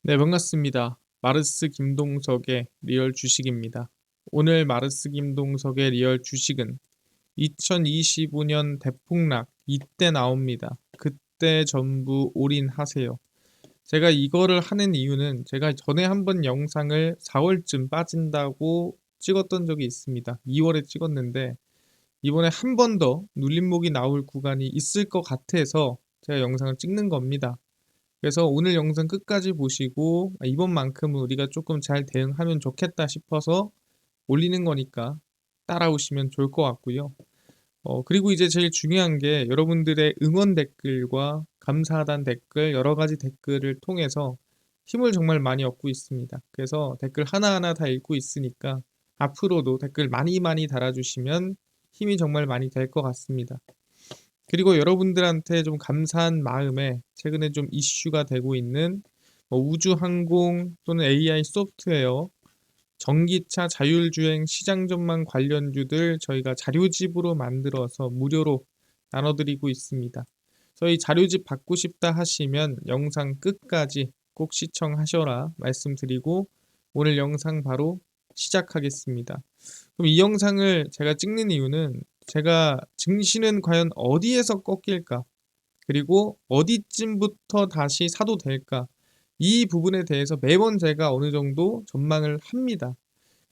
네, 반갑습니다. 마르스 김동석의 리얼 주식입니다. 오늘 마르스 김동석의 리얼 주식은 2025년 대폭락 이때 나옵니다. 그때 전부 올인하세요. 제가 이거를 하는 이유는 제가 전에 한번 영상을 4월쯤 빠진다고 찍었던 적이 있습니다. 2월에 찍었는데 이번에 한 번 더 눌림목이 나올 구간이 있을 것 같아서 제가 영상을 찍는 겁니다. 그래서 오늘 영상 끝까지 보시고 이번만큼은 우리가 조금 잘 대응하면 좋겠다 싶어서 올리는 거니까 따라오시면 좋을 것 같고요. 그리고 이제 제일 중요한 게 여러분들의 응원 댓글과 감사하다는 댓글, 여러 가지 댓글을 통해서 힘을 정말 많이 얻고 있습니다. 그래서 댓글 하나하나 다 읽고 있으니까 앞으로도 댓글 많이 많이 달아주시면 힘이 정말 많이 될 것 같습니다. 그리고 여러분들한테 좀 감사한 마음에 최근에 좀 이슈가 되고 있는 우주항공 또는 AI 소프트웨어, 전기차 자율주행 시장 전망 관련주들 저희가 자료집으로 만들어서 무료로 나눠드리고 있습니다. 저희 자료집 받고 싶다 하시면 영상 끝까지 꼭 시청하셔라 말씀드리고 오늘 영상 바로 시작하겠습니다. 그럼 이 영상을 제가 찍는 이유는 제가 증시는 과연 어디에서 꺾일까? 그리고 어디쯤부터 다시 사도 될까? 이 부분에 대해서 매번 제가 어느 정도 전망을 합니다.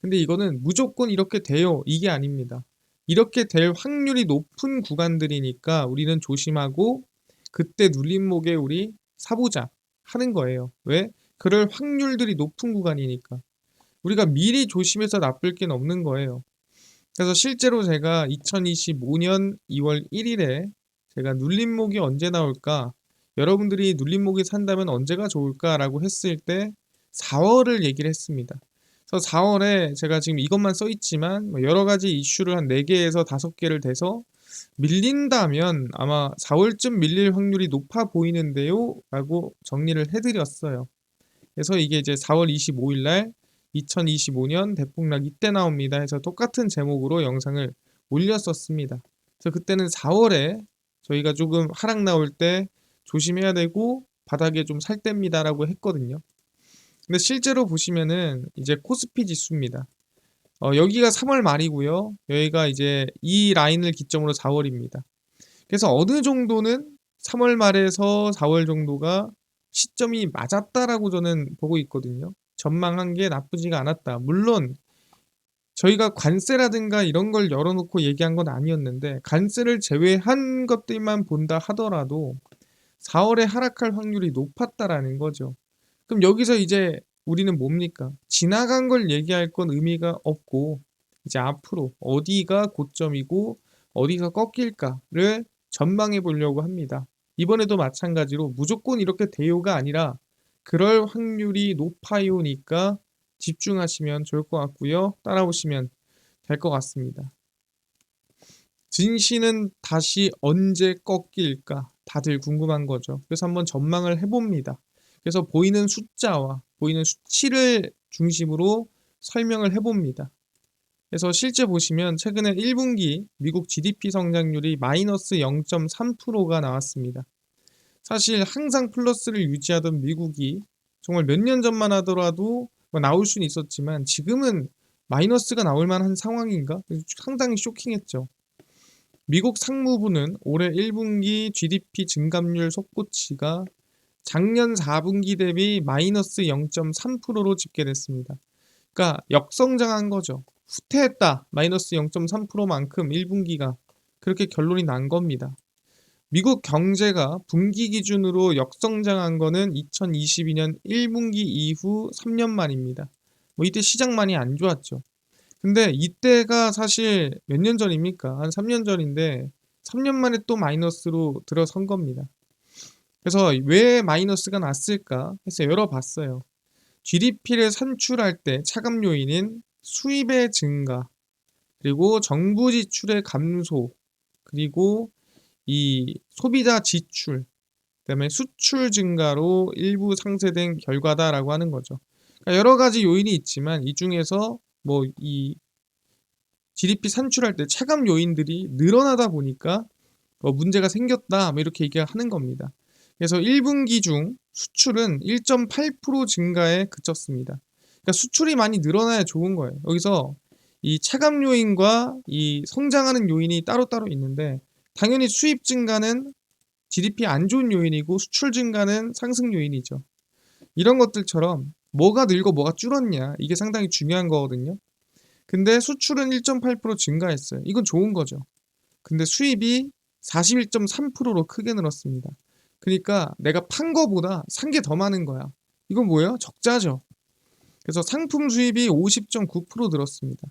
근데 이거는 무조건 이렇게 돼요. 이게 아닙니다. 이렇게 될 확률이 높은 구간들이니까 우리는 조심하고 그때 눌림목에 우리 사보자 하는 거예요. 왜? 그럴 확률들이 높은 구간이니까. 우리가 미리 조심해서 나쁠 게 없는 거예요. 그래서 실제로 제가 2025년 2월 1일에 제가 눌림목이 언제 나올까? 여러분들이 눌림목이 산다면 언제가 좋을까라고 했을 때 4월을 얘기를 했습니다. 그래서 4월에 제가 지금 이것만 써 있지만 여러 가지 이슈를 한 4개에서 5개를 대서 밀린다면 아마 4월쯤 밀릴 확률이 높아 보이는데요? 라고 정리를 해드렸어요. 그래서 이게 이제 4월 25일 날 2025년 대폭락 이때 나옵니다 해서 똑같은 제목으로 영상을 올렸었습니다. 그래서 그때는 4월에 저희가 조금 하락 나올 때 조심해야 되고 바닥에 좀 살 때입니다 라고 했거든요. 근데 실제로 보시면은 이제 코스피 지수입니다. 여기가 3월 말이고요. 여기가 이제 이 라인을 기점으로 4월입니다. 그래서 어느 정도는 3월 말에서 4월 정도가 시점이 맞았다라고 저는 보고 있거든요. 전망한 게 나쁘지가 않았다. 물론 저희가 관세라든가 이런 걸 열어놓고 얘기한 건 아니었는데 관세를 제외한 것들만 본다 하더라도 4월에 하락할 확률이 높았다라는 거죠. 그럼 여기서 이제 우리는 뭡니까? 지나간 걸 얘기할 건 의미가 없고 이제 앞으로 어디가 고점이고 어디서 꺾일까를 전망해 보려고 합니다. 이번에도 마찬가지로 무조건 이렇게 돼요가 아니라 그럴 확률이 높아요니까 집중하시면 좋을 것 같고요. 따라오시면 될 것 같습니다. 증시는 다시 언제 꺾일까? 다들 궁금한 거죠. 그래서 한번 전망을 해봅니다. 그래서 보이는 숫자와 보이는 수치를 중심으로 설명을 해봅니다. 그래서 실제 보시면 최근에 1분기 미국 GDP 성장률이 마이너스 0.3%가 나왔습니다. 사실 항상 플러스를 유지하던 미국이 정말 몇 년 전만 하더라도 나올 수는 있었지만 지금은 마이너스가 나올 만한 상황인가? 상당히 쇼킹했죠. 미국 상무부는 올해 1분기 GDP 증감률 속고치가 작년 4분기 대비 마이너스 0.3%로 집계됐습니다. 그러니까 역성장한 거죠. 후퇴했다. 마이너스 0.3%만큼 1분기가 그렇게 결론이 난 겁니다. 미국 경제가 분기 기준으로 역성장한 거는 2022년 1분기 이후 3년 만입니다. 이때 시장 많이 안 좋았죠. 근데 이때가 사실 몇 년 전입니까? 한 3년 전인데 3년 만에 또 마이너스로 들어선 겁니다. 그래서 왜 마이너스가 났을까 해서 열어봤어요. GDP를 산출할 때 차감 요인인 수입의 증가, 그리고 정부 지출의 감소, 그리고 이 소비자 지출, 그다음에 수출 증가로 일부 상쇄된 결과다라고 하는 거죠. 그러니까 여러 가지 요인이 있지만 이 중에서 뭐 이 GDP 산출할 때 차감 요인들이 늘어나다 보니까 문제가 생겼다 뭐 이렇게 얘기하는 겁니다. 그래서 1분기 중 수출은 1.8% 증가에 그쳤습니다. 그러니까 수출이 많이 늘어나야 좋은 거예요. 여기서 이 체감 요인과 이 성장하는 요인이 따로따로 있는데 당연히 수입 증가는 GDP 안 좋은 요인이고 수출 증가는 상승 요인이죠. 이런 것들처럼 뭐가 늘고 뭐가 줄었냐 이게 상당히 중요한 거거든요. 근데 수출은 1.8% 증가했어요. 이건 좋은 거죠. 근데 수입이 41.3%로 크게 늘었습니다. 그러니까 내가 판 거보다 산 게 더 많은 거야. 이건 뭐예요? 적자죠. 그래서 상품 수입이 50.9% 늘었습니다.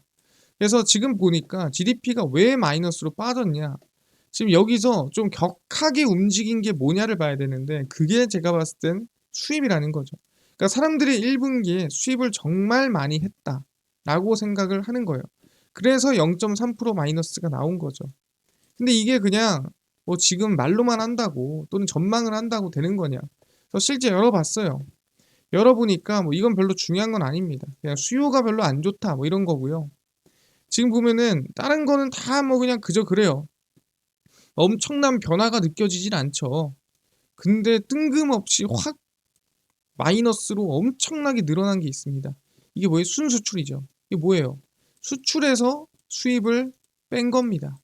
그래서 지금 보니까 GDP가 왜 마이너스로 빠졌냐? 지금 여기서 좀 격하게 움직인 게 뭐냐를 봐야 되는데 그게 제가 봤을 땐 수입이라는 거죠. 그러니까 사람들이 1분기에 수입을 정말 많이 했다라고 생각을 하는 거예요. 그래서 0.3% 마이너스가 나온 거죠. 근데 이게 그냥 뭐 지금 말로만 한다고 또는 전망을 한다고 되는 거냐? 그래서 실제 열어봤어요. 열어보니까 뭐 이건 별로 중요한 건 아닙니다. 그냥 수요가 별로 안 좋다 뭐 이런 거고요. 지금 보면은 다른 거는 다 뭐 그냥 그저 그래요. 엄청난 변화가 느껴지진 않죠. 근데 뜬금없이 확 마이너스로 엄청나게 늘어난 게 있습니다. 이게 뭐예요? 순수출이죠. 이게 뭐예요? 수출에서 수입을 뺀 겁니다.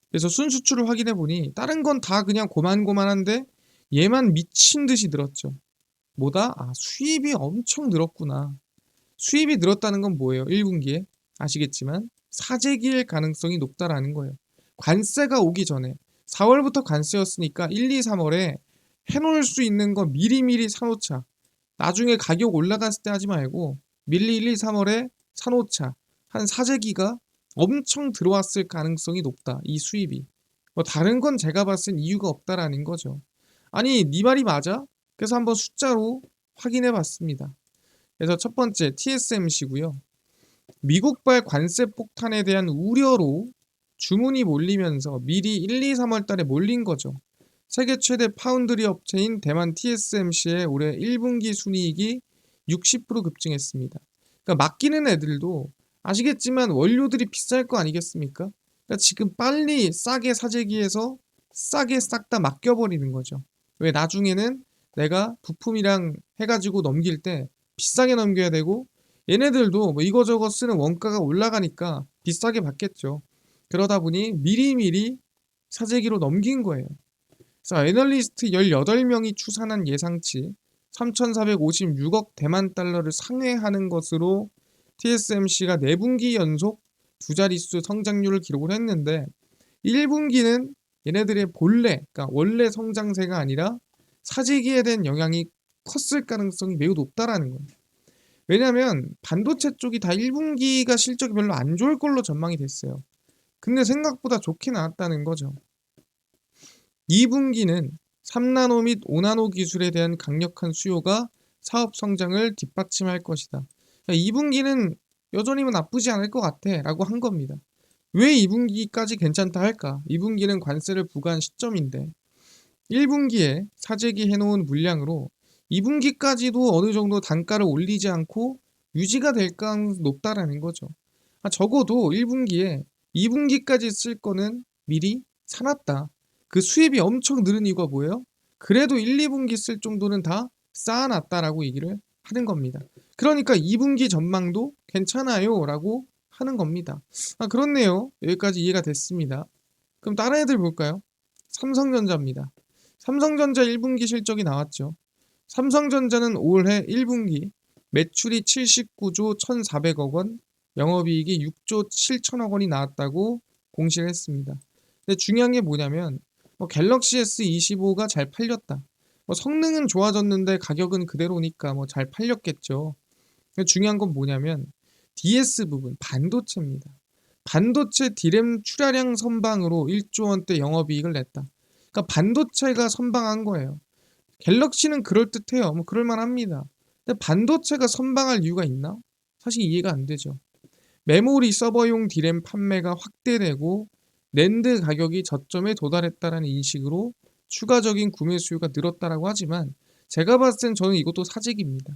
그래서 순수출을 확인해 보니 다른 건 다 그냥 고만고만한데 얘만 미친 듯이 늘었죠. 뭐다? 아, 수입이 엄청 늘었구나. 수입이 늘었다는 건 뭐예요? 1분기에 아시겠지만 사재기일 가능성이 높다라는 거예요. 관세가 오기 전에 4월부터 관세였으니까 1, 2, 3월에 해놓을 수 있는 거 미리미리 사놓자. 나중에 가격 올라갔을 때 하지 말고 밀리 1, 2, 3월에 사놓자. 한 사재기가 엄청 들어왔을 가능성이 높다. 이 수입이. 뭐 다른 건 제가 봤을 땐 이유가 없다라는 거죠. 아니, 네 말이 맞아? 그래서 한번 숫자로 확인해 봤습니다. 그래서 첫 번째 TSMC고요. 미국발 관세 폭탄에 대한 우려로 주문이 몰리면서 미리 1, 2, 3월 달에 몰린 거죠. 세계 최대 파운드리 업체인 대만 TSMC의 올해 1분기 순이익이 60% 급증했습니다. 그러니까 맡기는 애들도 아시겠지만 원료들이 비쌀 거 아니겠습니까? 그러니까 지금 빨리 싸게 사재기해서 싸게 싹 다 맡겨버리는 거죠. 왜 나중에는 내가 부품이랑 해가지고 넘길 때 비싸게 넘겨야 되고 얘네들도 뭐 이거저거 쓰는 원가가 올라가니까 비싸게 받겠죠. 그러다 보니 미리미리 사재기로 넘긴 거예요. 그래서 애널리스트 18명이 추산한 예상치 3,456억 대만 달러를 상회하는 것으로 TSMC가 4분기 연속 두 자릿수 성장률을 기록을 했는데 1분기는 얘네들의 그러니까 원래 성장세가 아니라 사재기에 대한 영향이 컸을 가능성이 매우 높다라는 거예요. 왜냐하면 반도체 쪽이 다 1분기가 실적이 별로 안 좋을 걸로 전망이 됐어요. 근데 생각보다 좋게 나왔다는 거죠. 2분기는 3나노 및 5나노 기술에 대한 강력한 수요가 사업 성장을 뒷받침할 것이다. 2분기는 여전히 나쁘지 않을 것 같아 라고 한 겁니다. 왜 2분기까지 괜찮다 할까? 2분기는 관세를 부과한 시점인데 1분기에 사재기 해놓은 물량으로 2분기까지도 어느 정도 단가를 올리지 않고 유지가 될 가능성이 높다라는 거죠. 적어도 1분기에 2분기까지 쓸 거는 미리 사놨다. 그 수입이 엄청 늘은 이유가 뭐예요? 그래도 1, 2분기 쓸 정도는 다 쌓아놨다라고 얘기를 하는 겁니다. 그러니까 2분기 전망도 괜찮아요 라고 하는 겁니다. 그렇네요. 여기까지 이해가 됐습니다. 그럼 다른 애들 볼까요? 삼성전자입니다. 삼성전자 1분기 실적이 나왔죠. 삼성전자는 올해 1분기 매출이 79조 1,400억 원, 영업이익이 6조 7천억 원이 나왔다고 공시를 했습니다. 근데 중요한 게 뭐냐면 갤럭시 S25가 잘 팔렸다. 성능은 좋아졌는데 가격은 그대로니까 잘 팔렸겠죠. 근데 중요한 건 뭐냐면 DS 부분, 반도체입니다. 반도체 D램 출하량 선방으로 1조 원대 영업이익을 냈다. 그러니까 반도체가 선방한 거예요. 갤럭시는 그럴듯해요. 그럴만합니다. 근데 반도체가 선방할 이유가 있나? 사실 이해가 안 되죠. 메모리 서버용 D램 판매가 확대되고 낸드 가격이 저점에 도달했다는 인식으로 추가적인 구매 수요가 늘었다라고 하지만 제가 봤을 땐 저는 이것도 사재기입니다.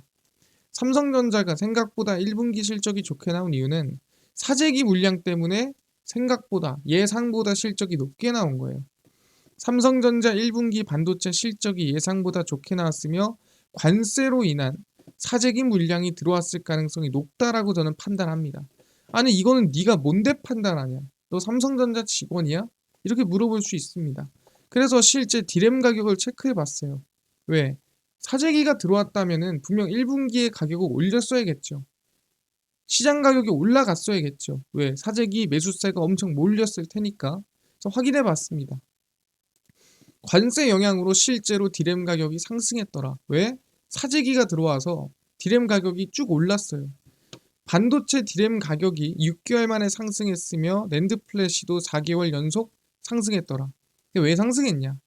삼성전자가 생각보다 1분기 실적이 좋게 나온 이유는 사재기 물량 때문에 생각보다 예상보다 실적이 높게 나온 거예요. 삼성전자 1분기 반도체 실적이 예상보다 좋게 나왔으며 관세로 인한 사재기 물량이 들어왔을 가능성이 높다라고 저는 판단합니다. 아니 이거는 네가 뭔데 판단하냐? 너 삼성전자 직원이야? 이렇게 물어볼 수 있습니다. 그래서 실제 디램 가격을 체크해 봤어요. 왜? 사재기가 들어왔다면은 분명 1분기에 가격을 올렸어야겠죠. 시장 가격이 올라갔어야겠죠. 왜? 사재기 매수세가 엄청 몰렸을 테니까. 그래서 확인해 봤습니다. 관세 영향으로 실제로 디램 가격이 상승했더라. 왜? 사재기가 들어와서 디램 가격이 쭉 올랐어요. 반도체 디램 가격이 6개월 만에 상승했으며 낸드 플래시도 4개월 연속 상승했더라. 왜 상승했냐?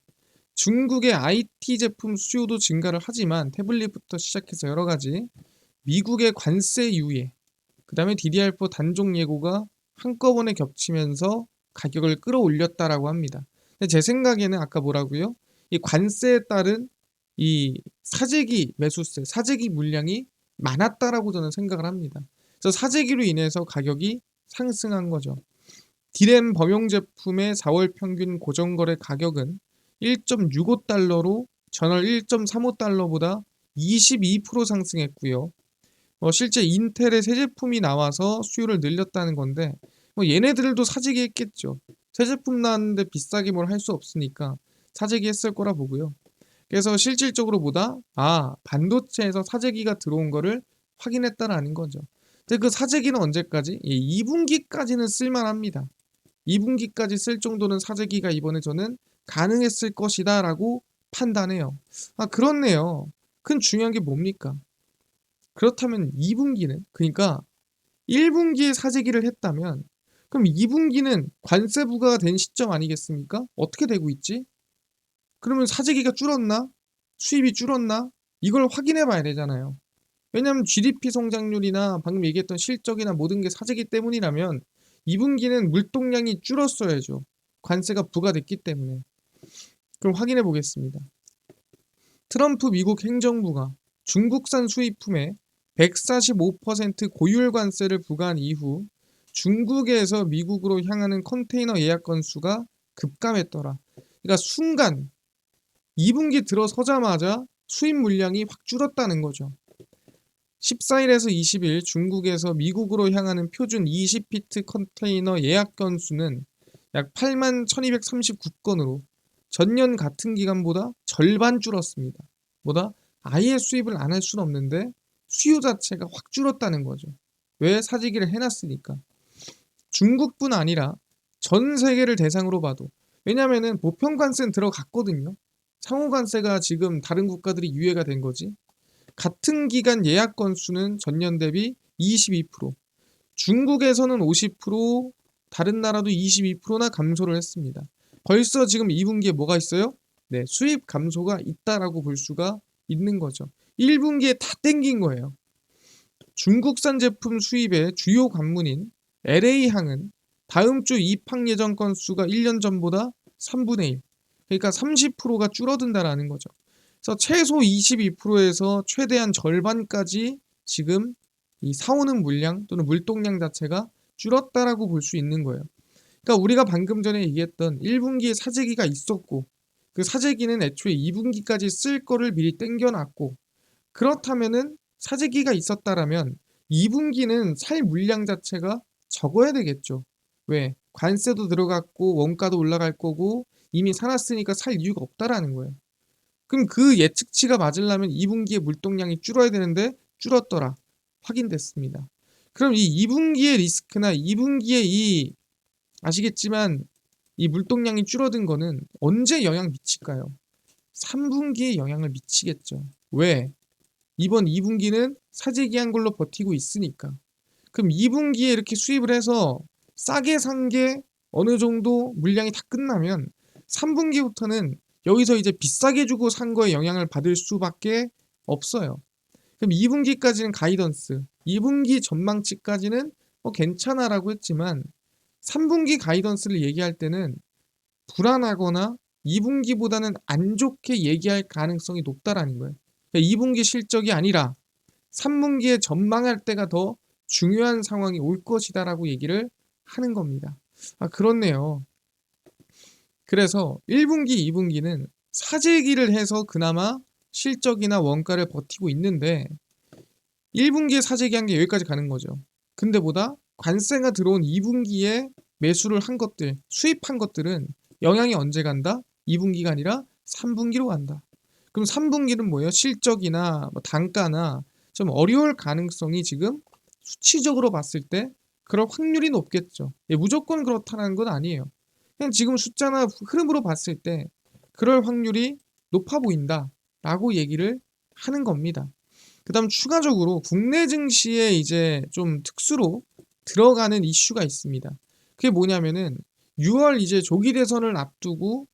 중국의 IT 제품 수요도 증가를 하지만 태블릿부터 시작해서 여러 가지 미국의 관세 유예, 그 다음에 DDR4 단종 예고가 한꺼번에 겹치면서 가격을 끌어올렸다라고 합니다. 근데 제 생각에는 아까 뭐라고요? 이 관세에 따른 이 사재기 매수세, 사재기 물량이 많았다라고 저는 생각을 합니다. 그래서 사재기로 인해서 가격이 상승한 거죠. 디램 범용 제품의 4월 평균 고정거래 가격은 1.65달러로 전월 1.35달러보다 22% 상승했고요. 실제 인텔의 새 제품이 나와서 수요를 늘렸다는 건데 얘네들도 사재기 했겠죠. 새 제품 나왔는데 비싸게 뭘 할 수 없으니까 사재기 했을 거라 보고요. 그래서 실질적으로 보다 반도체에서 사재기가 들어온 거를 확인했다라는 거죠. 근데 그 사재기는 언제까지? 2분기까지는 쓸만합니다. 2분기까지 쓸 정도는 사재기가 이번에 저는 가능했을 것이다 라고 판단해요. 그렇네요. 큰 중요한 게 뭡니까? 그렇다면 2분기는 그러니까 1분기에 사재기를 했다면 그럼 2분기는 관세 부과가 된 시점 아니겠습니까? 어떻게 되고 있지? 그러면 사재기가 줄었나? 수입이 줄었나? 이걸 확인해 봐야 되잖아요. 왜냐하면 GDP 성장률이나 방금 얘기했던 실적이나 모든 게 사재기 때문이라면 2분기는 물동량이 줄었어야죠. 관세가 부과됐기 때문에. 그럼 확인해 보겠습니다. 트럼프 미국 행정부가 중국산 수입품에 145% 고율 관세를 부과한 이후 중국에서 미국으로 향하는 컨테이너 예약 건수가 급감했더라. 그러니까 순간 2분기 들어서자마자 수입 물량이 확 줄었다는 거죠. 14일에서 20일 중국에서 미국으로 향하는 표준 20피트 컨테이너 예약 건수는 약 8만 1239건으로 전년 같은 기간보다 절반 줄었습니다. 뭐다? 아예 수입을 안 할 수는 없는데 수요 자체가 확 줄었다는 거죠. 왜? 사재기를 해놨으니까. 중국뿐 아니라 전 세계를 대상으로 봐도 왜냐면은 보편관세는 들어갔거든요. 상호관세가 지금 다른 국가들이 유예가 된 거지. 같은 기간 예약 건수는 전년 대비 22%, 중국에서는 50%, 다른 나라도 22%나 감소를 했습니다. 벌써 지금 2분기에 뭐가 있어요? 네, 수입 감소가 있다라고 볼 수가 있는 거죠. 1분기에 다 땡긴 거예요. 중국산 제품 수입의 주요 관문인 LA항은 다음 주 입항 예정 건수가 1년 전보다 3분의 1, 그러니까 30%가 줄어든다라는 거죠. 그래서 최소 22%에서 최대한 절반까지 지금 이 사오는 물량 또는 물동량 자체가 줄었다라고 볼 수 있는 거예요. 그러니까 우리가 방금 전에 얘기했던 1분기에 사재기가 있었고 그 사재기는 애초에 2분기까지 쓸 거를 미리 땡겨놨고 그렇다면은 사재기가 있었다라면 2분기는 살 물량 자체가 적어야 되겠죠. 왜? 관세도 들어갔고 원가도 올라갈 거고 이미 사놨으니까 살 이유가 없다라는 거예요. 그럼 그 예측치가 맞으려면 2분기에 물동량이 줄어야 되는데 줄었더라. 확인됐습니다. 그럼 이 2분기의 리스크나 2분기에 아시겠지만 이 물동량이 줄어든 거는 언제 영향 미칠까요? 3분기에 영향을 미치겠죠. 왜? 이번 2분기는 사재기한 걸로 버티고 있으니까. 그럼 2분기에 이렇게 수입을 해서 싸게 산 게 어느 정도 물량이 다 끝나면 3분기부터는 여기서 이제 비싸게 주고 산 거에 영향을 받을 수밖에 없어요. 그럼 2분기까지는 가이던스, 2분기 전망치까지는 괜찮아라고 했지만 3분기 가이던스를 얘기할 때는 불안하거나 2분기보다는 안 좋게 얘기할 가능성이 높다라는 거예요. 2분기 실적이 아니라 3분기에 전망할 때가 더 중요한 상황이 올 것이다라고 얘기를 하는 겁니다. 그렇네요. 그래서 1분기, 2분기는 사재기를 해서 그나마 실적이나 원가를 버티고 있는데 1분기에 사재기한 게 여기까지 가는 거죠. 근데 보다 관세가 들어온 2분기에 매수를 한 것들, 수입한 것들은 영향이 언제 간다? 2분기가 아니라 3분기로 간다. 그럼 3분기는 뭐예요? 실적이나 뭐 단가나 좀 어려울 가능성이 지금 수치적으로 봤을 때 그럴 확률이 높겠죠. 예, 무조건 그렇다는 건 아니에요. 그냥 지금 숫자나 흐름으로 봤을 때 그럴 확률이 높아 보인다라고 얘기를 하는 겁니다. 그다음 추가적으로 국내 증시에 이제 좀 특수로 들어가는 이슈가 있습니다. 그게 뭐냐면은 6월 이제 조기 대선을 앞두고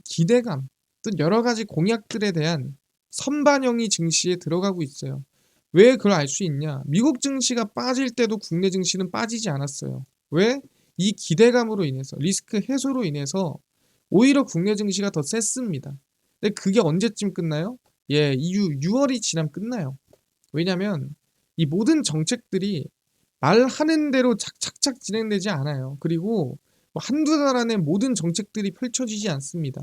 기대감 또 여러 가지 공약들에 대한 선반영이 증시에 들어가고 있어요. 왜 그걸 알 수 있냐? 미국 증시가 빠질 때도 국내 증시는 빠지지 않았어요. 왜? 이 기대감으로 인해서 리스크 해소로 인해서 오히려 국내 증시가 더 셌습니다. 근데 그게 언제쯤 끝나요? 예, 6월이 지나면 끝나요. 왜냐면 이 모든 정책들이 말하는 대로 착착착 진행되지 않아요. 그리고 뭐 한두 달 안에 모든 정책들이 펼쳐지지 않습니다.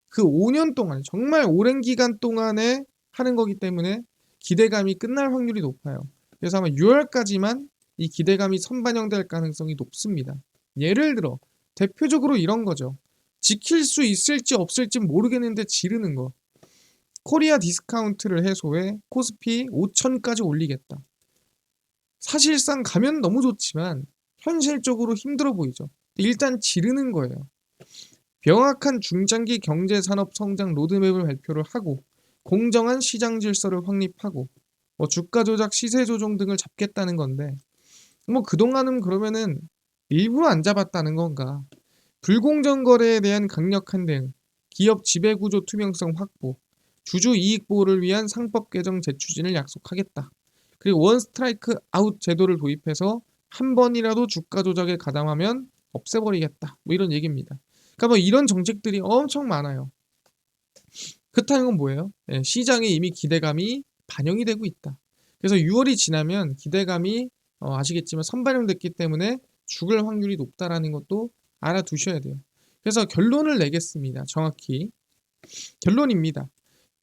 그 5년 동안 정말 오랜 기간 동안에 하는 거기 때문에 기대감이 끝날 확률이 높아요. 그래서 아마 6월까지만 이 기대감이 선반영될 가능성이 높습니다. 예를 들어 대표적으로 이런 거죠. 지킬 수 있을지 없을지 모르겠는데 지르는 거. 코리아 디스카운트를 해소해 코스피 5천까지 올리겠다. 사실상 가면 너무 좋지만 현실적으로 힘들어 보이죠. 일단 지르는 거예요. 명확한 중장기 경제산업 성장 로드맵을 발표를 하고 공정한 시장 질서를 확립하고 뭐 주가 조작, 시세 조정 등을 잡겠다는 건데 뭐 그동안은 그러면은 일부러 안 잡았다는 건가? 불공정 거래에 대한 강력한 대응, 기업 지배구조 투명성 확보, 주주 이익 보호를 위한 상법 개정 재추진을 약속하겠다. 그리고 원 스트라이크 아웃 제도를 도입해서 한 번이라도 주가 조작에 가담하면 없애버리겠다. 뭐 이런 얘기입니다. 그러니까 뭐 이런 정책들이 엄청 많아요. 그렇다는 건 뭐예요? 예, 시장에 이미 기대감이 반영이 되고 있다. 그래서 6월이 지나면 기대감이 아시겠지만 선반영됐기 때문에 죽을 확률이 높다라는 것도 알아두셔야 돼요. 그래서 결론을 내겠습니다. 정확히 결론입니다.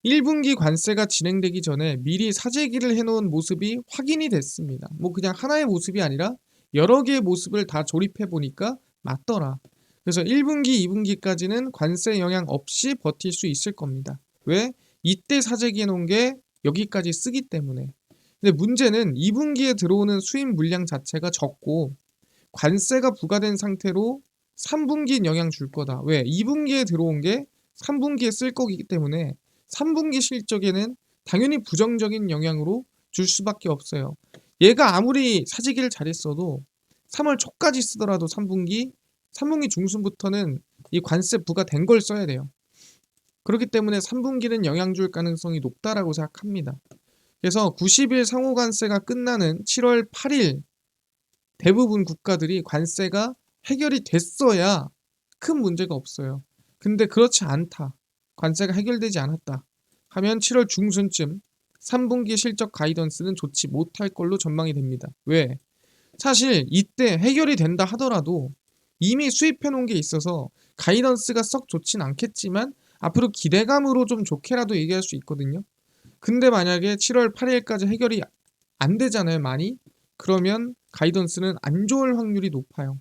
1분기 관세가 진행되기 전에 미리 사재기를 해놓은 모습이 확인이 됐습니다. 뭐 그냥 하나의 모습이 아니라 여러 개의 모습을 다 조립해 보니까 맞더라. 그래서 1분기, 2분기까지는 관세 영향 없이 버틸 수 있을 겁니다. 왜? 이때 사재기 해놓은 게 여기까지 쓰기 때문에. 근데 문제는 2분기에 들어오는 수입 물량 자체가 적고 관세가 부과된 상태로 3분기엔 영향 줄 거다. 왜? 2분기에 들어온 게 3분기에 쓸 거기 때문에 3분기 실적에는 당연히 부정적인 영향으로 줄 수밖에 없어요. 얘가 아무리 사재기를 잘했어도 3월 초까지 쓰더라도 3분기 중순부터는 이 관세 부과된 걸 써야 돼요. 그렇기 때문에 3분기는 영향 줄 가능성이 높다라고 생각합니다. 그래서 90일 상호관세가 끝나는 7월 8일 대부분 국가들이 관세가 해결이 됐어야 큰 문제가 없어요. 근데 그렇지 않다. 관세가 해결되지 않았다. 하면 7월 중순쯤 3분기 실적 가이던스는 좋지 못할 걸로 전망이 됩니다. 왜? 사실 이때 해결이 된다 하더라도 이미 수입해 놓은 게 있어서 가이던스가 썩 좋진 않겠지만 앞으로 기대감으로 좀 좋게라도 얘기할 수 있거든요. 근데 만약에 7월 8일까지 해결이 안 되잖아요, 많이. 그러면 가이던스는 안 좋을 확률이 높아요.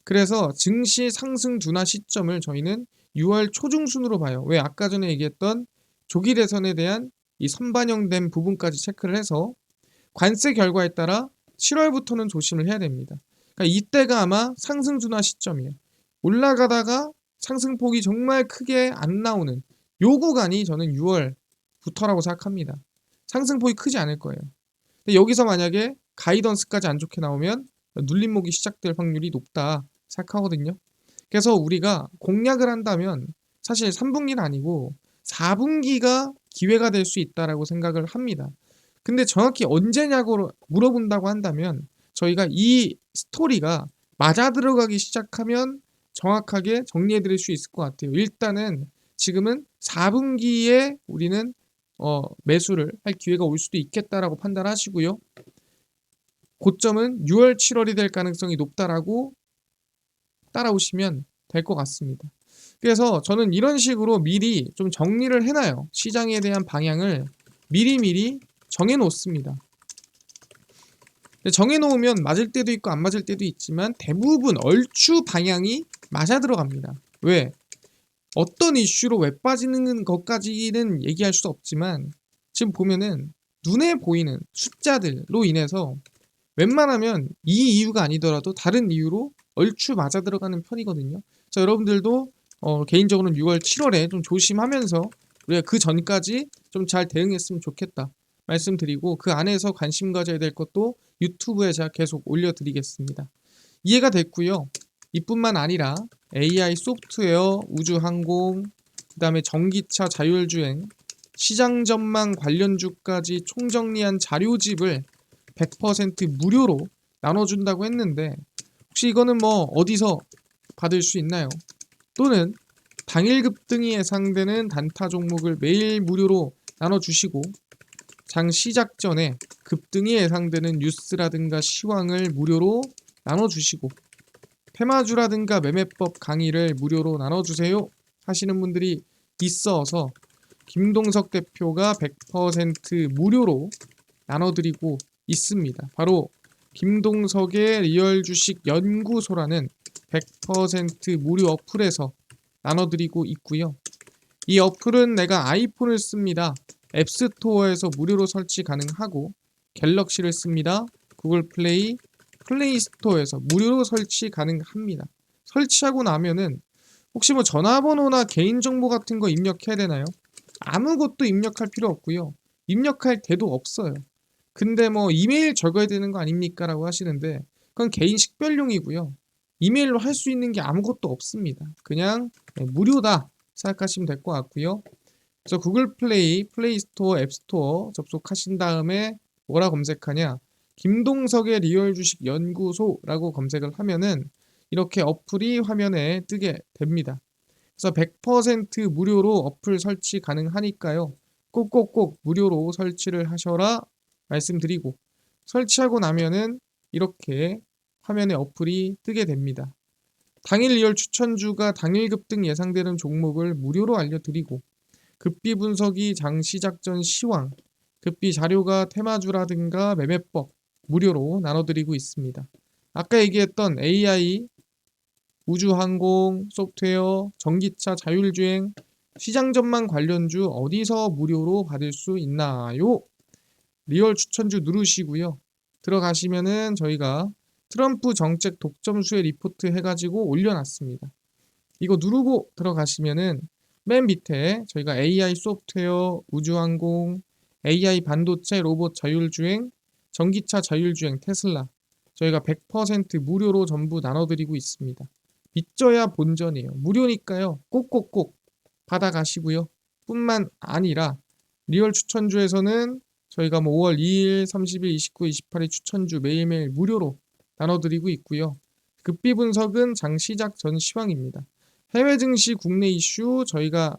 그래서 증시 상승 둔화 시점을 저희는 6월 초중순으로 봐요. 왜? 아까 전에 얘기했던 조기 대선에 대한 이 선반영된 부분까지 체크를 해서 관세 결과에 따라 7월부터는 조심을 해야 됩니다. 그러니까 이때가 아마 상승 둔화 시점이에요. 올라가다가 상승폭이 정말 크게 안 나오는 요 구간이 저는 6월부터라고 생각합니다. 상승폭이 크지 않을 거예요. 근데 여기서 만약에 가이던스까지 안 좋게 나오면 눌림목이 시작될 확률이 높다 생각하거든요. 그래서 우리가 공략을 한다면 사실 3분기는 아니고 4분기가 기회가 될 수 있다라고 생각을 합니다. 근데 정확히 언제냐고 물어본다고 한다면 저희가 이 스토리가 맞아 들어가기 시작하면 정확하게 정리해 드릴 수 있을 것 같아요. 일단은 지금은 4분기에 우리는 매수를 할 기회가 올 수도 있겠다라고 판단하시고요. 고점은 6월, 7월이 될 가능성이 높다라고 따라오시면 될 것 같습니다. 그래서 저는 이런 식으로 미리 좀 정리를 해놔요. 시장에 대한 방향을 미리미리 정해놓습니다. 정해놓으면 맞을 때도 있고 안 맞을 때도 있지만 대부분 얼추 방향이 맞아 들어갑니다. 왜? 어떤 이슈로 왜 빠지는 것까지는 얘기할 수 없지만 지금 보면은 눈에 보이는 숫자들로 인해서 웬만하면 이 이유가 아니더라도 다른 이유로 얼추 맞아 들어가는 편이거든요. 자, 여러분들도 개인적으로는 6월, 7월에 좀 조심하면서 우리가 그 전까지 좀 잘 대응했으면 좋겠다 말씀드리고, 그 안에서 관심 가져야 될 것도 유튜브에 제가 계속 올려드리겠습니다. 이해가 됐고요. 이뿐만 아니라 AI 소프트웨어, 우주항공, 그 다음에 전기차 자율주행, 시장 전망 관련주까지 총정리한 자료집을 100% 무료로 나눠준다고 했는데, 혹시 이거는 뭐 어디서 받을 수 있나요? 또는 당일 급등이 예상되는 단타 종목을 매일 무료로 나눠주시고, 장 시작 전에 급등이 예상되는 뉴스라든가 시황을 무료로 나눠주시고, 테마주라든가 매매법 강의를 무료로 나눠주세요 하시는 분들이 있어서 김동석 대표가 100% 무료로 나눠드리고 있습니다. 바로 김동석의 리얼 주식 연구소라는 100% 무료 어플에서 나눠드리고 있고요. 이 어플은 내가 아이폰을 씁니다. 앱스토어에서 무료로 설치 가능하고, 갤럭시를 씁니다. 구글 플레이, 플레이스토어에서 무료로 설치 가능합니다. 설치하고 나면은 혹시 뭐 전화번호나 개인정보 같은 거 입력해야 되나요? 아무것도 입력할 필요 없고요. 입력할 데도 없어요. 근데 뭐 이메일 적어야 되는 거 아닙니까? 라고 하시는데, 그건 개인 식별용이고요. 이메일로 할 수 있는 게 아무것도 없습니다. 그냥 무료다 생각하시면 될 것 같고요. 그래서 구글 플레이, 플레이스토어, 앱스토어 접속하신 다음에 뭐라 검색하냐? 김동석의 리얼 주식 연구소라고 검색을 하면은 이렇게 어플이 화면에 뜨게 됩니다. 그래서 100% 무료로 어플 설치 가능하니까요. 꼭꼭꼭 무료로 설치를 하셔라 말씀드리고, 설치하고 나면은 이렇게 화면에 어플이 뜨게 됩니다. 당일 리얼 추천주가 당일 급등 예상되는 종목을 무료로 알려드리고, 급비 분석이 장 시작 전 시황, 급비 자료가 테마주라든가 매매법 무료로 나눠드리고 있습니다. 아까 얘기했던 AI, 우주항공, 소프트웨어, 전기차 자율주행, 시장 전망 관련주 어디서 무료로 받을 수 있나요? 리얼 추천주 누르시고요. 들어가시면은 저희가 트럼프 정책 독점수의 리포트 해가지고 올려놨습니다. 이거 누르고 들어가시면은 맨 밑에 저희가 AI 소프트웨어, 우주항공, AI 반도체, 로봇 자율주행, 전기차 자율주행, 테슬라 저희가 100% 무료로 전부 나눠드리고 있습니다. 믿져야 본전이에요. 무료니까요. 꼭꼭꼭 받아가시고요. 뿐만 아니라 리얼 추천주에서는 저희가 뭐 5월 2일, 30일, 29일, 28일 추천주 매일매일 무료로 나눠드리고 있고요. 급비 분석은 장 시작 전 시황입니다. 해외 증시, 국내 이슈 저희가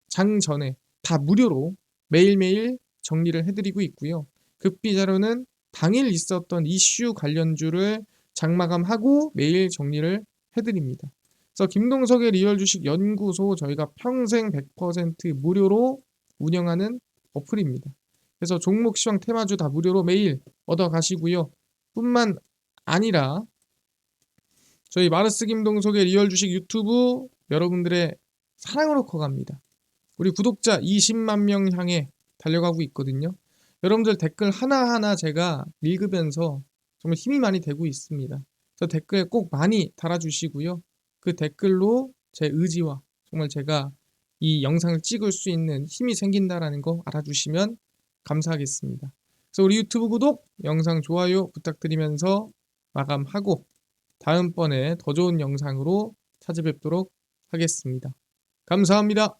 장 전에 다 무료로 매일매일 정리를 해드리고 있고요. 급비 자료는 당일 있었던 이슈 관련주를 장마감하고 매일 정리를 해드립니다. 그래서 김동석의 리얼 주식 연구소 저희가 평생 100% 무료로 운영하는 어플입니다. 그래서 종목 시황 테마주 다 무료로 매일 얻어 가시고요. 뿐만 아니라 저희 마르스 김동석의 리얼 주식 유튜브 여러분들의 사랑으로 커갑니다. 우리 구독자 20만 명 향해 달려가고 있거든요. 여러분들 댓글 하나하나 제가 읽으면서 정말 힘이 많이 되고 있습니다. 그래서 댓글 꼭 많이 달아주시고요. 그 댓글로 제 의지와 정말 제가 이 영상을 찍을 수 있는 힘이 생긴다라는 거 알아주시면 감사하겠습니다. 그래서 우리 유튜브 구독, 영상 좋아요 부탁드리면서 마감하고 다음번에 더 좋은 영상으로 찾아뵙도록 하겠습니다. 감사합니다.